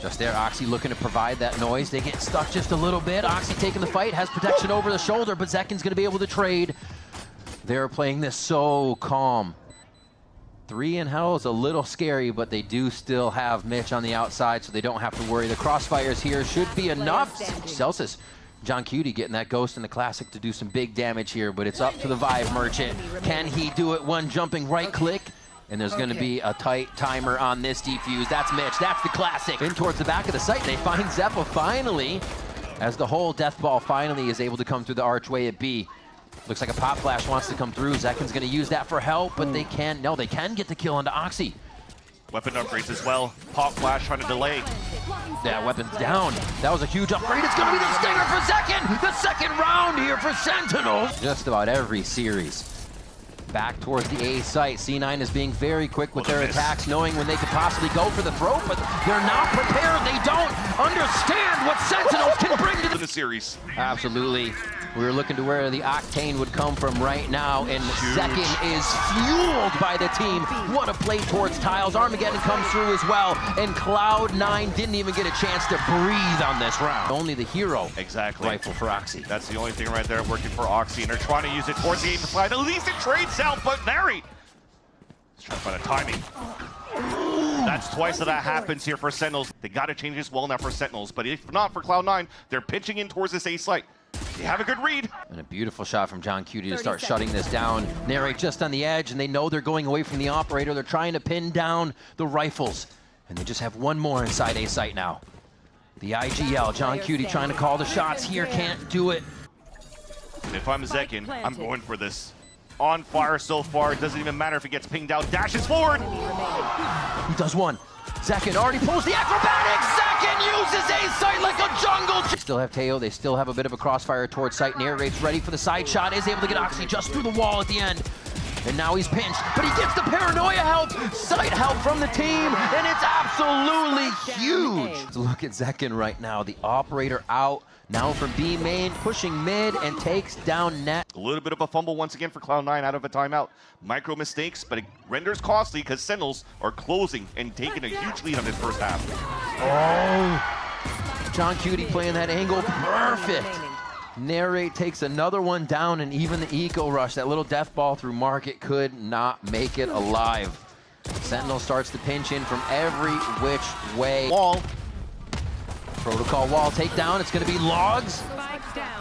Just there, Oxy looking to provide that noise. They get stuck just a little bit. Oxy taking the fight, has protection over the shoulder, but Zekin's gonna be able to trade. They're playing this so calm. 3 in hell is a little scary, but they do still have Mitch on the outside, so they don't have to worry. The crossfires here should be enough. Celsius, johnqt getting that ghost in the classic to do some big damage here, but it's up to the Vive Merchant. Can he do it? One jumping right click, and there's going to be a tight timer on this defuse. That's Mitch, that's the classic. In towards the back of the site, they find Zeppa finally, as the whole death ball finally is able to come through the archway at B. Looks like a pop flash wants to come through. Zekin's going to use that for help, but they can get the kill onto Oxy. Weapon upgrades as well. Pop flash trying to delay. Yeah, weapon's down. That was a huge upgrade. It's going to be the stinger for Zekin. The second round here for Sentinels. Just about every series. Back towards the A site. C9 is being very quick with their attacks, knowing when they could possibly go for the throat, but they're not prepared. They don't understand what Sentinels can bring to the series. Absolutely. We were looking to where the octane would come from right now, and Zekin is fueled by the team. What a play towards tiles. Armageddon comes through as well, and Cloud9 didn't even get a chance to breathe on this round. Only the hero rifle for Oxy. That's the only thing right there working for Oxy, and they're trying to use it towards the 8 side. At least it trades out, but Nary is trying to find a timing. That's twice that happens here for Sentinels. They got to change this well now for Sentinels, but if not for Cloud9, they're pitching in towards this A site. They have a good read. And a beautiful shot from johnqt to start shutting this down. Narrate just on the edge, and they know they're going away from the operator. They're trying to pin down the rifles, and they just have one more inside A site now. The IGL, johnqt trying to call the shots here, can't do it. And if I'm Zekin, I'm going for this. On fire so far, it doesn't even matter if he gets pinged out, dashes forward. He does one. Zekin already pulls the acrobatics. Zekin uses A site like a jungle. They still have Teo. They still have a bit of a crossfire towards site. Narrate's ready for the side shot. Is able to get Oxy just through the wall at the end. And now he's pinched, but he gets the paranoia help, sight help from the team, and it's absolutely huge. Look at Zekin right now. The operator out. Now from B main, pushing mid and takes down net. A little bit of a fumble once again for Cloud9 out of a timeout. Micro mistakes, but it renders costly because Sentinels are closing and taking a huge lead on this first half. Oh, johnqt playing that angle perfect. Narrate takes another one down, and even the eco rush, that little death ball through market, could not make it alive. Sentinel starts to pinch in from every which way. Wall. Protocol wall takedown, it's going to be logs.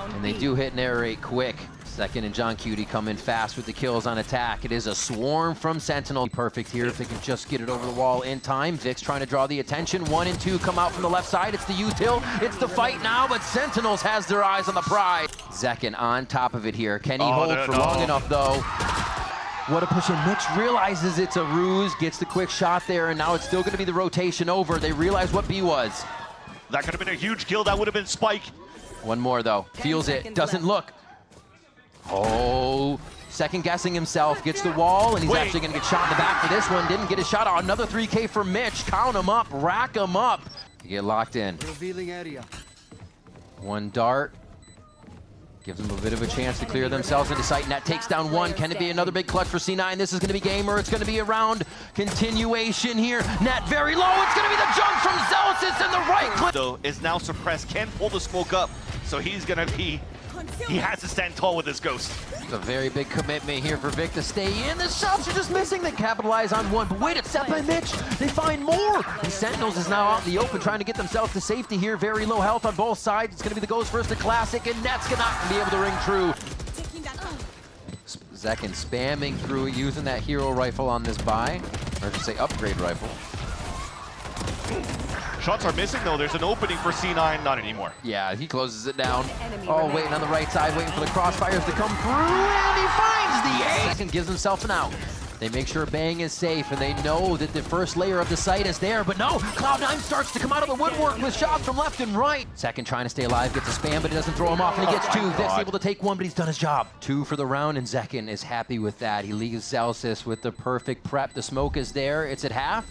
And they do hit Narrate quick. Zekin and johnqt come in fast with the kills on attack. It is a swarm from Sentinel. Perfect here if they can just get it over the wall in time. Vic's trying to draw the attention. 1 and 2 come out from the left side. It's the util. It's the fight now, but Sentinels has their eyes on the prize. Zekin on top of it here. Can he hold for long enough though? What a push in. Mitch realizes it's a ruse, gets the quick shot there, and now it's still going to be the rotation over. They realize what B was. That could have been a huge kill. That would have been Spike. One more though. Feels it. Doesn't look. Oh, second guessing himself. Gets the wall, and he's actually going to get shot in the back for this one. Didn't get a shot. Oh, another 3K for Mitch. Count him up. Rack him up. You get locked in. Revealing area. One dart. Gives them a bit of a chance to clear themselves into sight. Net takes down one. Can it be another big clutch for C9? This is going to be gamer. It's going to be a round continuation here. Net very low. It's going to be the jump from Celsius in the right clip. Though is now suppressed. Can't pull the smoke up. So he's going to be... He has to stand tall with his ghost. It's a very big commitment here for Vic to stay in. The shots are just missing. They capitalize on one. But wait, it's set by Mitch. They find more. And Sentinels is now out in the open trying to get themselves to safety here. Very low health on both sides. It's going to be the ghost versus the classic. And Net's going to be able to ring true. Zekin spamming through it, using that hero rifle on this buy. Or I should say upgrade rifle. Shots are missing though. There's an opening for C9. Not anymore. Yeah, he closes it down. Oh, waiting on the right side, waiting for the crossfires to come through, and he finds the ace and gives himself an out. They make sure Bang is safe, and they know that the first layer of the site is there, but no, Cloud9 starts to come out of the woodwork with shots from left and right. Second trying to stay alive, gets a spam, but it doesn't throw him off, and he gets 2. Vic's able to take 1, but he's done his job. 2 for the round, and Zekin is happy with that. He leaves Celsius with the perfect prep. The smoke is there. It's at half.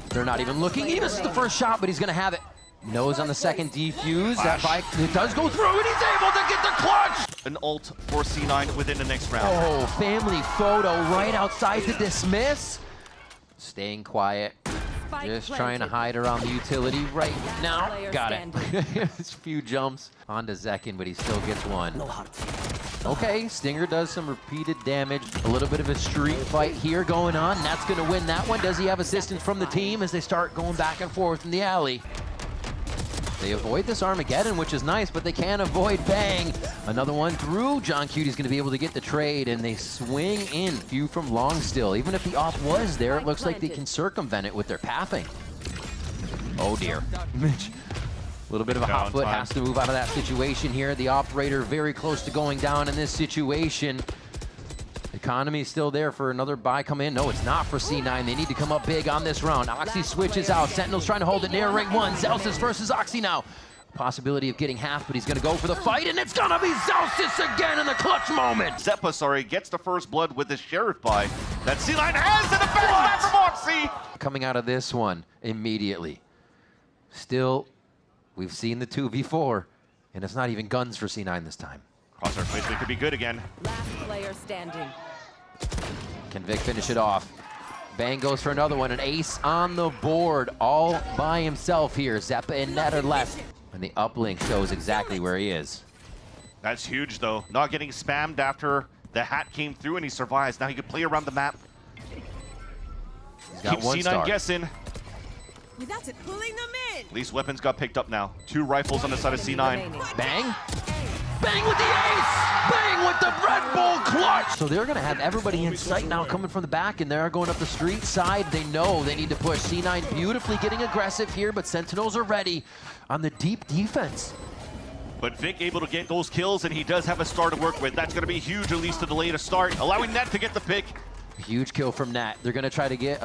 They're not even looking. He misses the first shot, but he's going to have it. Nose on the second defuse. That bike, it does go through, and he's able to get the clutch! An ult for C9 within the next round. Oh, family photo right outside the dismiss. Staying quiet. Just trying to hide around the utility right now. Got it. It's a few jumps onto Zekin, but he still gets one. Okay, Stinger does some repeated damage. A little bit of a street fight here going on. That's going to win that one. Does he have assistance from the team as they start going back and forth in the alley? They avoid this Armageddon, which is nice, but they can't avoid Bang. Another one through. johnqt is going to be able to get the trade, and they swing in. Few from long still. Even if the op was there, it looks like they can circumvent it with their pathing. Oh dear. Mitch, a little bit of a hot foot, has to move out of that situation here. The operator very close to going down in this situation. Economy is still there for another buy come in. No, it's not for C9. They need to come up big on this round. Oxy switches out. Sentinels trying to hold it near ring one. Zelsis versus Oxy now. Possibility of getting half, but he's going to go for the fight, and it's going to be Zelsis again in the clutch moment. Zeppa, sorry, gets the first blood with the Sheriff buy. That C9 has an effect from Oxy! Coming out of this one immediately. Still, we've seen the 2v4, and it's not even guns for C9 this time. Crosshair placement could be good again. Last player standing. Can Vic finish it off? Bang goes for another one. An ace on the board all by himself here. Zeppa and Net are left. And the uplink shows exactly where he is. That's huge, though. Not getting spammed after the hat came through and he survives. Now he could play around the map. He's got Keep one C9 star. guessing. Without it pulling them in. At least weapons got picked up now. 2 rifles on the side of C9. Bang. Bang with the ace! Bang with the Red Bull clutch! So they're going to have everybody in sight now coming from the back, and they're going up the street side. They know they need to push. C9 beautifully getting aggressive here, but Sentinels are ready on the deep defense. But Vic able to get those kills, and he does have a star to work with. That's going to be huge, at least to delay to start, allowing Net to get the pick. Huge kill from Nat. They're going to try to get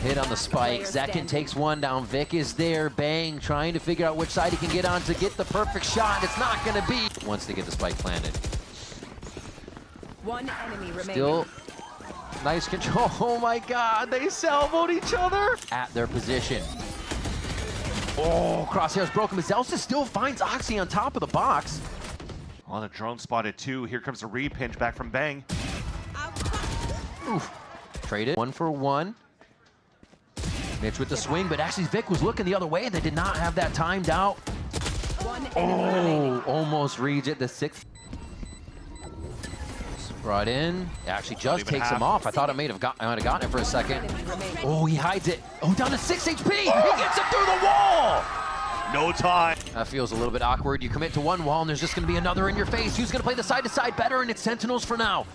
hit on the spike. Zekin takes one down. Vic is there. Bang, trying to figure out which side he can get on to get the perfect shot. It's not going to be once they get the spike planted. One enemy remaining. Still nice control. Oh my God, they salvoed each other at their position. Oh, Crosshair's broken, but Zelsis still finds Oxy on top of the box. On the drone spotted 2. Here comes the repinch back from Bang. Oof. Traded 1 for 1. Mitch with the swing, but actually Vic was looking the other way. They did not have that timed out. Oh, almost reads it. The 6th. Brought in. Actually just takes him off. I thought it might have gotten it for a second. Oh, he hides it. Oh, down to 6 HP. He gets it through the wall. No time. That feels a little bit awkward. You commit to one wall, and there's just going to be another in your face. Who's going to play the side-to-side better? And it's Sentinels for now.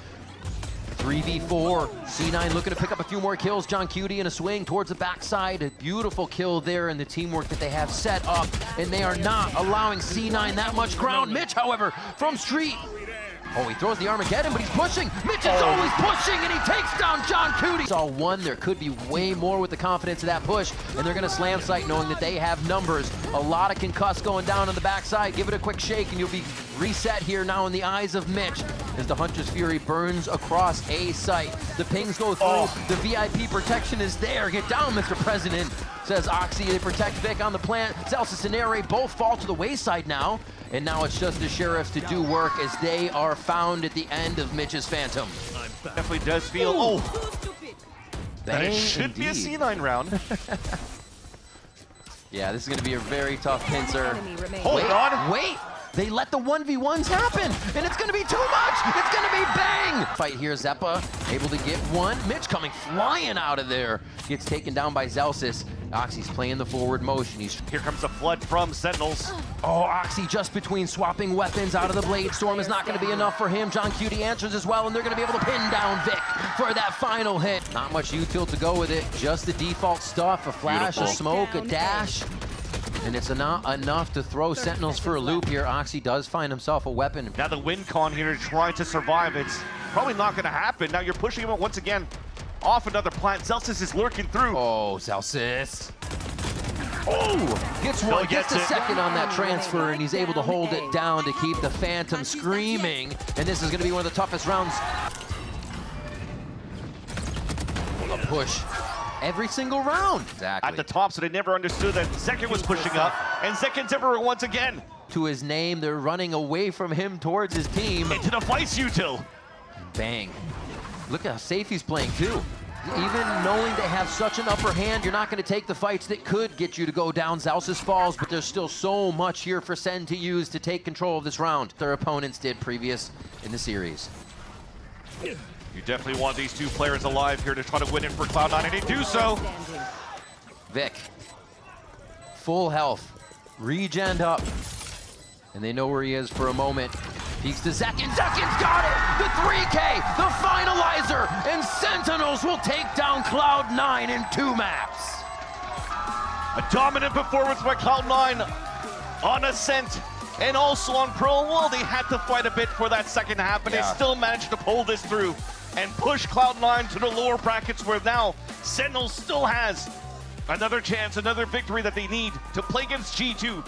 3v4. C9 looking to pick up a few more kills. johnqt in a swing towards the backside. A beautiful kill there in the teamwork that they have set up, and they are not allowing C9 that much ground. Mitch, however, from street. Oh, he throws the Armageddon, but he's pushing. Mitch is always pushing, and he takes down johnqt. Saw one. There could be way more with the confidence of that push, and they're going to slam site knowing that they have numbers. A lot of concuss going down on the backside. Give it a quick shake, and you'll be reset here now in the eyes of Mitch as the Hunter's Fury burns across A site. The pings go through. The VIP protection is there. Get down, Mr. President, says Oxy. They protect Vic on the plant. Zelsis and Nere both fall to the wayside now. And now it's just the Sheriffs to do work as they are found at the end of Mitch's Phantom. Definitely does feel, that it should be a C9 round. Yeah, this is going to be a very tough pincer. Hold on. Wait, they let the 1v1s happen, and it's going to be too much. It's going to be Bang. Fight here, Zeppa able to get one. Mitch coming flying out of there. Gets taken down by Zelsis. Oxy's playing the forward motion. Here comes the flood from Sentinels. Oh, Oxy just between swapping weapons out of the Blade Storm is not going to be enough for him. johnqt answers as well, and they're going to be able to pin down Vic for that final hit. Not much util to go with it. Just the default stuff, a flash, a smoke, a dash. And it's not enough to throw Sentinels for a loop here. Oxy does find himself a weapon. Now the win con here to try to survive. It's probably not going to happen. Now you're pushing him once again off another plant. Zelsis is lurking through. Oh, Zelsis. Oh, gets one, gets a second on that transfer, and he's able to hold it down to keep the Phantom screaming. And this is going to be one of the toughest rounds. A push every single round. Exactly. At the top, so they never understood that Zekin was pushing up, and Zekin's everywhere once again. To his name, they're running away from him towards his team. Into the vice util. Bang. Look how safe he's playing, too. Even knowing they have such an upper hand, you're not going to take the fights that could get you to go down. Zalsis falls, but there's still so much here for Sen to use to take control of this round. Their opponents did previous in the series. You definitely want these two players alive here to try to win it for Cloud9, and they do so. Standing. Vic, full health, regened up, and they know where he is for a moment. Peeks to Zekin, Zekin's got it! The 3K, the finalizer, and Sentinels will take down Cloud9 in 2 maps. A dominant performance by Cloud9 on Ascent and also on Pro. Well, they had to fight a bit for that second half, but they still managed to pull this through and push Cloud9 to the lower brackets, where now Sentinels still has another chance, another victory that they need to play against G2